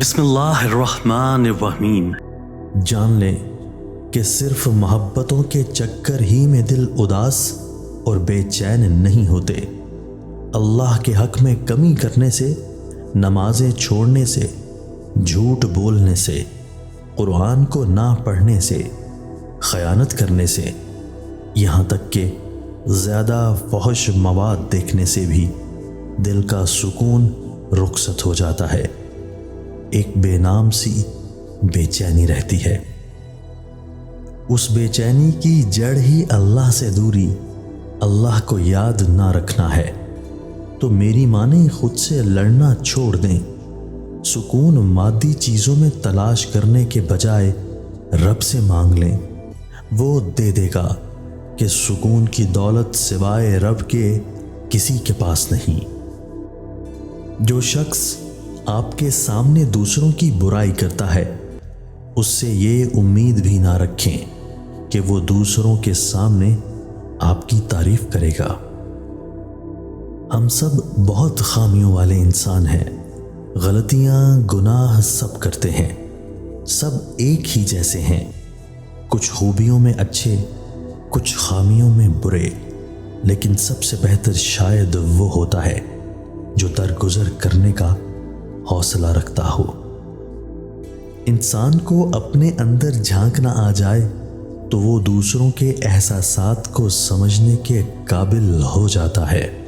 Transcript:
بسم اللہ الرحمن الرحیم۔ جان لیں کہ صرف محبتوں کے چکر ہی میں دل اداس اور بے چین نہیں ہوتے۔ اللہ کے حق میں کمی کرنے سے، نمازیں چھوڑنے سے، جھوٹ بولنے سے، قرآن کو نہ پڑھنے سے، خیانت کرنے سے، یہاں تک کہ زیادہ فحش مواد دیکھنے سے بھی دل کا سکون رخصت ہو جاتا ہے۔ ایک بے نام سی بے چینی رہتی ہے۔ اس بے چینی کی جڑ ہی اللہ سے دوری، اللہ کو یاد نہ رکھنا ہے۔ تو میری مانیں خود سے لڑنا چھوڑ دیں، سکون مادی چیزوں میں تلاش کرنے کے بجائے رب سے مانگ لیں، وہ دے دے گا کہ سکون کی دولت سوائے رب کے کسی کے پاس نہیں۔ جو شخص آپ کے سامنے دوسروں کی برائی کرتا ہے، اس سے یہ امید بھی نہ رکھیں کہ وہ دوسروں کے سامنے آپ کی تعریف کرے گا۔ ہم سب بہت خامیوں والے انسان ہیں، غلطیاں گناہ سب کرتے ہیں، سب ایک ہی جیسے ہیں، کچھ خوبیوں میں اچھے، کچھ خامیوں میں برے، لیکن سب سے بہتر شاید وہ ہوتا ہے جو درگزر کرنے کا حوصلہ رکھتا ہو۔ انسان کو اپنے اندر جھانکنا آ جائے تو وہ دوسروں کے احساسات کو سمجھنے کے قابل ہو جاتا ہے۔